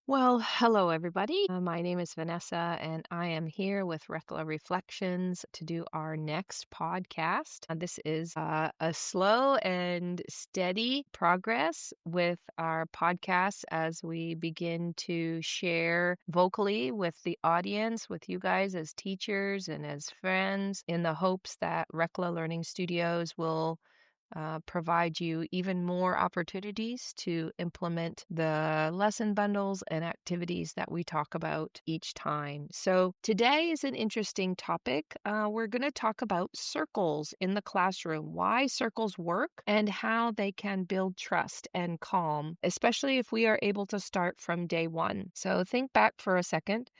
Well, hello everybody. My name is Vanessa, and I am here with Recla Reflections to do our next podcast. This is a slow and steady progress with our podcast as we begin to share vocally with the audience, with you guys as teachers and as friends, in the hopes that Recla Learning Studios will provide you even more opportunities to implement the lesson bundles and activities that we talk about each time. So, today is an interesting topic. We're going to talk about circles in the classroom, why circles work, and how they can build trust and calm, especially if we are able to start from day one. So, think back for a second.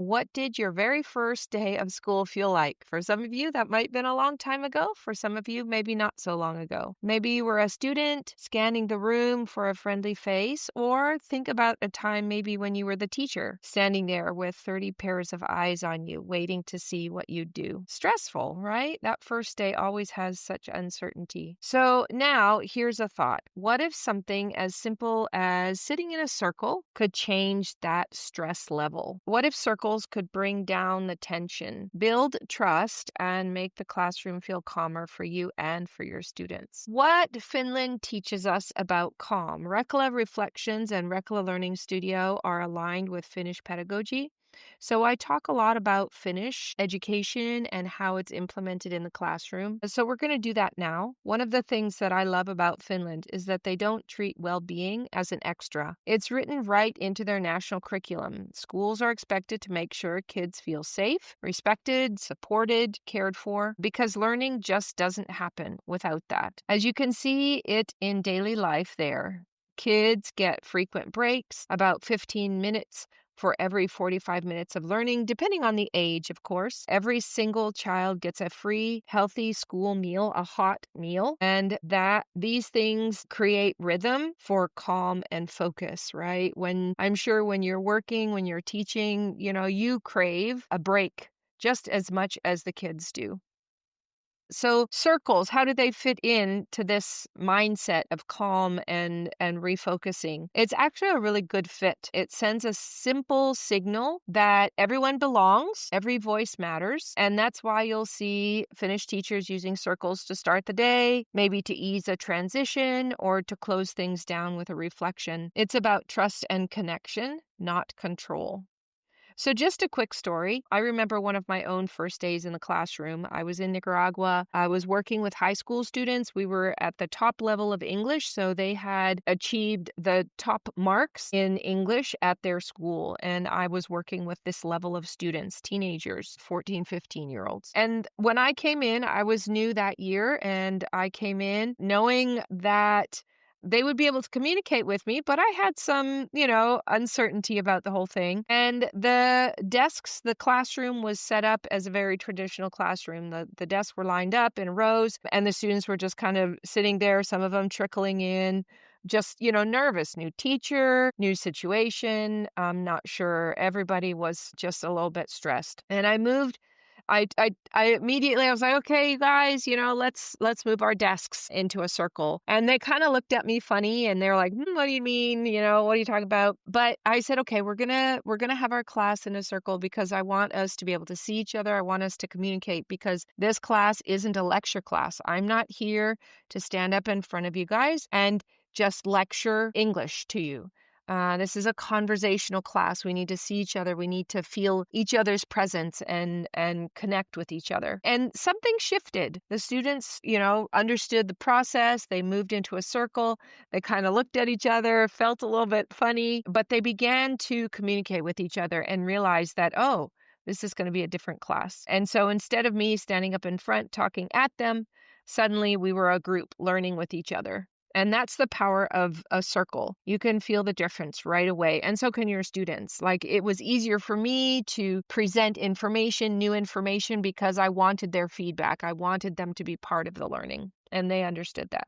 What did your very first day of school feel like? For some of you, that might have been a long time ago. For some of you, maybe not so long ago. Maybe you were a student scanning the room for a friendly face, or think about a time maybe when you were the teacher, standing there with 30 pairs of eyes on you, waiting to see what you'd do. Stressful, right? That first day always has such uncertainty. So now here's a thought. What if something as simple as sitting in a circle could change that stress level? What if circles could bring down the tension, build trust, and make the classroom feel calmer for you and for your students? What Finland teaches us about calm. Rekla Reflections and Rekla Learning Studio are aligned with Finnish pedagogy. So I talk a lot about Finnish education and how it's implemented in the classroom. So we're going to do that now. One of the things that I love about Finland is that they don't treat well-being as an extra. It's written right into their national curriculum. Schools are expected to make sure kids feel safe, respected, supported, cared for, because learning just doesn't happen without that. As you can see it in daily life there. Kids get frequent breaks, about 15 minutes for every 45 minutes of learning, depending on the age, of course. Every single child gets a free, healthy school meal, a hot meal, and that these things create rhythm for calm and focus, right? I'm sure when you're working, when you're teaching, you crave a break just as much as the kids do. So circles, how do they fit in to this mindset of calm and refocusing? It's actually a really good fit. It sends a simple signal that everyone belongs, every voice matters, and that's why you'll see Finnish teachers using circles to start the day, maybe to ease a transition or to close things down with a reflection. It's about trust and connection, not control. So just a quick story. I remember one of my own first days in the classroom. I was in Nicaragua. I was working with high school students. We were at the top level of English, so they had achieved the top marks in English at their school. And I was working with this level of students, teenagers, 14, 15-year-olds. And when I came in, I was new that year, and I came in knowing that they would be able to communicate with me, but I had some, uncertainty about the whole thing. And the desks, the classroom was set up as a very traditional classroom. The desks were lined up in rows, and the students were just kind of sitting there, some of them trickling in, just, nervous. New teacher, new situation. I'm not sure. Everybody was just a little bit stressed. And I immediately I was like, okay, you guys, let's move our desks into a circle. And they kind of looked at me funny, and they're like, what do you mean? What are you talking about? But I said, okay, we're gonna have our class in a circle because I want us to be able to see each other. I want us to communicate because this class isn't a lecture class. I'm not here to stand up in front of you guys and just lecture English to you. This is a conversational class. We need to see each other. We need to feel each other's presence and connect with each other. And something shifted. The students, understood the process. They moved into a circle. They kind of looked at each other, felt a little bit funny, but they began to communicate with each other and realized that, oh, this is going to be a different class. And so instead of me standing up in front talking at them, suddenly we were a group learning with each other. And that's the power of a circle. You can feel the difference right away. And so can your students. Like, it was easier for me to present information, new information, because I wanted their feedback. I wanted them to be part of the learning. And they understood that.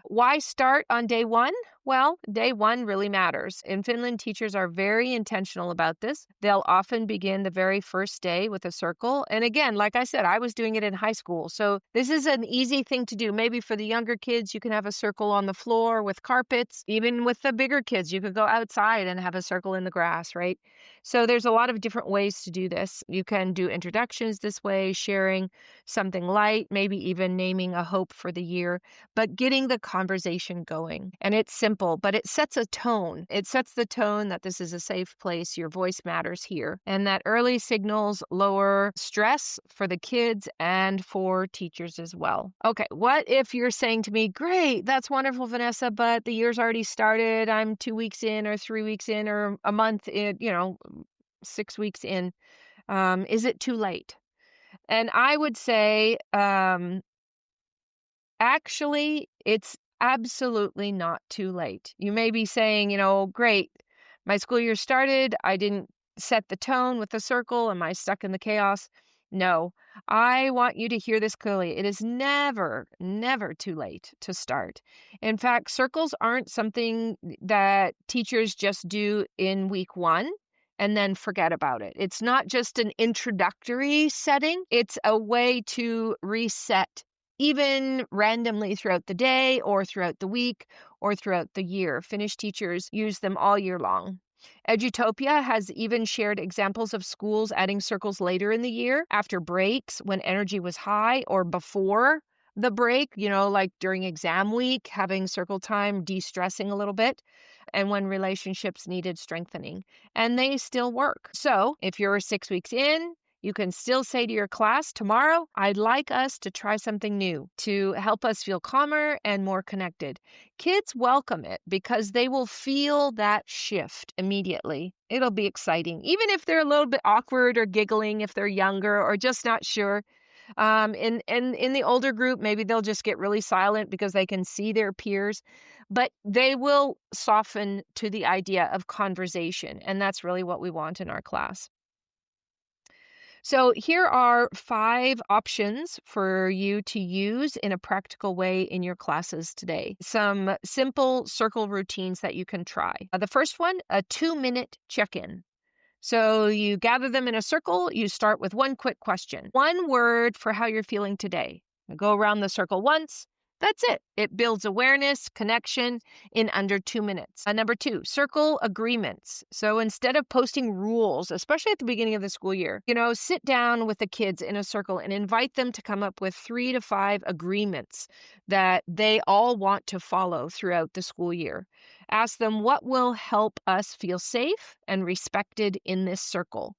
Why start on day one? Well, day one really matters. In Finland, teachers are very intentional about this. They'll often begin the very first day with a circle. And again, like I said, I was doing it in high school. So this is an easy thing to do. Maybe for the younger kids, you can have a circle on the floor with carpets. Even with the bigger kids, you could go outside and have a circle in the grass, right? So there's a lot of different ways to do this. You can do introductions this way, sharing something light, maybe even naming a hope for the year, but getting the conversation going. And it's simple, but it sets a tone. It sets the tone that this is a safe place. Your voice matters here. And that early signals lower stress for the kids and for teachers as well. Okay, what if you're saying to me, great, that's wonderful, Vanessa, but the year's already started. I'm 2 weeks in or 3 weeks in or a month in, 6 weeks in. Is it too late? And I would say, actually, it's absolutely not too late. You may be saying, great, my school year started. I didn't set the tone with the circle. Am I stuck in the chaos? No, I want you to hear this clearly. It is never, never too late to start. In fact, circles aren't something that teachers just do in week one and then forget about it. It's not just an introductory setting, it's a way to reset even randomly throughout the day or throughout the week or throughout the year. Finnish teachers use them all year long. Edutopia has even shared examples of schools adding circles later in the year, after breaks when energy was high or before the break, like during exam week, having circle time, de-stressing a little bit, and when relationships needed strengthening. And they still work. So if you're 6 weeks in, you can still say to your class, tomorrow, I'd like us to try something new to help us feel calmer and more connected. Kids welcome it because they will feel that shift immediately. It'll be exciting, even if they're a little bit awkward or giggling if they're younger or just not sure. In the older group, maybe they'll just get really silent because they can see their peers, but they will soften to the idea of conversation. And that's really what we want in our class. So here are 5 options for you to use in a practical way in your classes today. Some simple circle routines that you can try. The first one, a 2-minute check-in. So you gather them in a circle. You start with one quick question. One word for how you're feeling today. Go around the circle once. That's it. It builds awareness, connection in under 2 minutes. Number 2, circle agreements. So instead of posting rules, especially at the beginning of the school year, sit down with the kids in a circle and invite them to come up with 3 to 5 agreements that they all want to follow throughout the school year. Ask them what will help us feel safe and respected in this circle.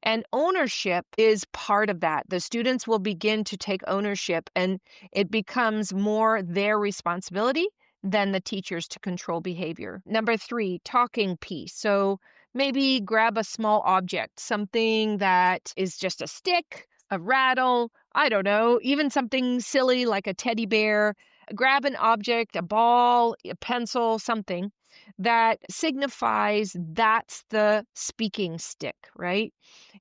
And ownership is part of that. The students will begin to take ownership, and it becomes more their responsibility than the teachers to control behavior. Number 3, talking piece. So maybe grab a small object, something that is just a stick, a rattle, I don't know, even something silly like a teddy bear. Grab an object, a ball, a pencil, something that signifies that's the speaking stick, right?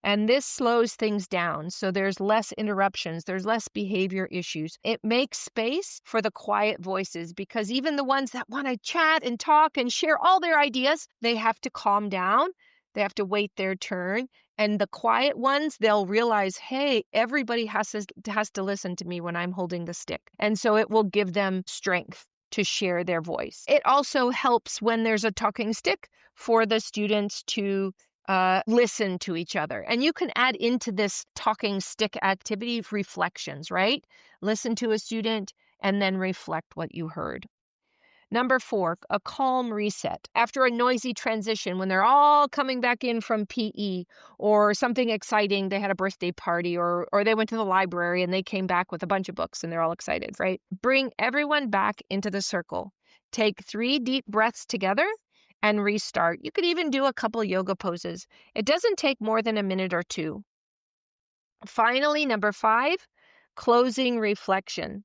And this slows things down. So there's less interruptions, there's less behavior issues. It makes space for the quiet voices because even the ones that want to chat and talk and share all their ideas, they have to calm down. They have to wait their turn. And the quiet ones, they'll realize, hey, everybody has to listen to me when I'm holding the stick. And so it will give them strength to share their voice. It also helps when there's a talking stick for the students to listen to each other. And you can add into this talking stick activity reflections, right? Listen to a student and then reflect what you heard. Number 4, a calm reset. After a noisy transition, when they're all coming back in from PE or something exciting, they had a birthday party or they went to the library and they came back with a bunch of books and they're all excited, right? Bring everyone back into the circle. Take 3 deep breaths together and restart. You could even do a couple yoga poses. It doesn't take more than a minute or 2. Finally, number 5, closing reflection.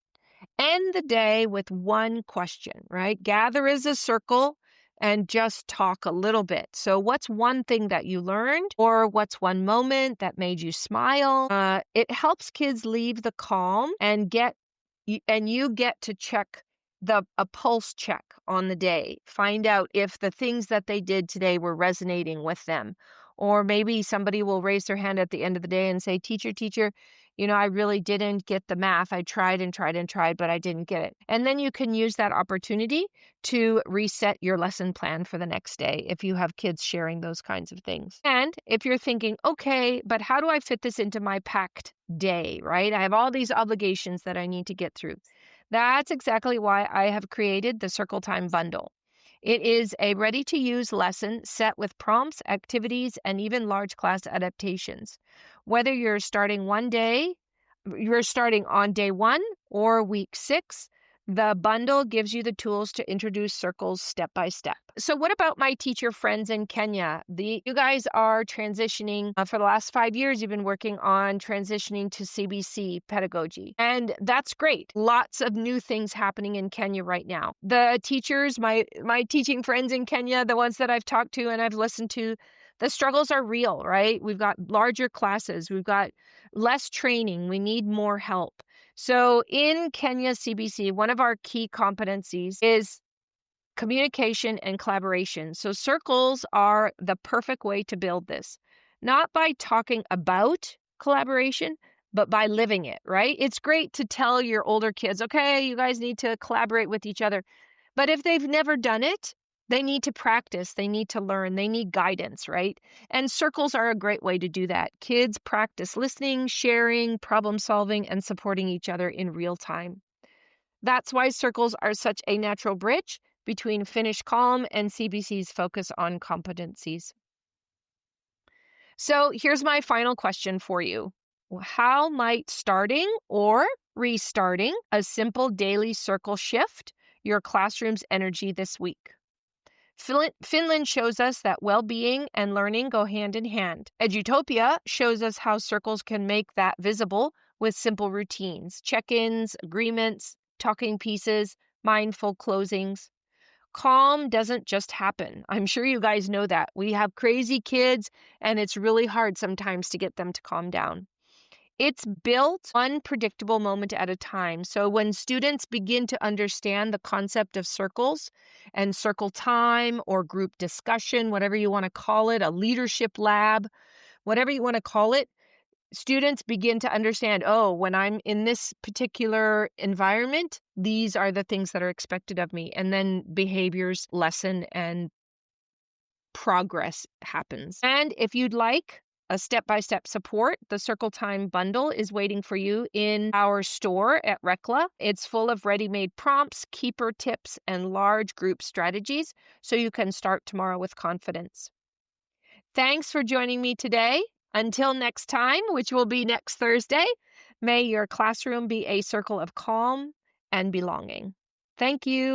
End the day with one question, right? Gather as a circle and just talk a little bit. So what's one thing that you learned, or what's one moment that made you smile? It helps kids leave the calm and you get to check a pulse check on the day. Find out if the things that they did today were resonating with them. Or maybe somebody will raise their hand at the end of the day and say, teacher, I really didn't get the math. I tried and tried and tried, but I didn't get it. And then you can use that opportunity to reset your lesson plan for the next day if you have kids sharing those kinds of things. And if you're thinking, okay, but how do I fit this into my packed day, right? I have all these obligations that I need to get through. That's exactly why I have created the Circle Time Bundle. It is a ready-to-use lesson set with prompts, activities, and even large class adaptations. Whether you're starting on day 1 or week 6, the bundle gives you the tools to introduce circles step by step. So what about my teacher friends in Kenya? You guys are transitioning. For the last 5 years, you've been working on transitioning to CBC pedagogy. And that's great. Lots of new things happening in Kenya right now. The teachers, my teaching friends in Kenya, the ones that I've talked to and I've listened to, the struggles are real, right? We've got larger classes. We've got less training. We need more help. So in Kenya CBC, one of our key competencies is communication and collaboration. So circles are the perfect way to build this, not by talking about collaboration, but by living it, right? It's great to tell your older kids, okay, you guys need to collaborate with each other. But if they've never done it, they need to practice, they need to learn, they need guidance, right? And circles are a great way to do that. Kids practice listening, sharing, problem solving, and supporting each other in real time. That's why circles are such a natural bridge between Finnish Calm and CBC's focus on competencies. So here's my final question for you. How might starting or restarting a simple daily circle shift your classroom's energy this week? Finland shows us that well-being and learning go hand in hand. Edutopia shows us how circles can make that visible with simple routines, check-ins, agreements, talking pieces, mindful closings. Calm doesn't just happen. I'm sure you guys know that. We have crazy kids, and it's really hard sometimes to get them to calm down. It's built one predictable moment at a time. So when students begin to understand the concept of circles and circle time or group discussion, whatever you want to call it, a leadership lab, whatever you want to call it, students begin to understand, oh, when I'm in this particular environment, these are the things that are expected of me. And then behaviors lessen and progress happens. And if you'd like a step-by-step support, the Circle Time Bundle is waiting for you in our store at Rekla. It's full of ready-made prompts, keeper tips, and large group strategies, so you can start tomorrow with confidence. Thanks for joining me today. Until next time, which will be next Thursday, may your classroom be a circle of calm and belonging. Thank you.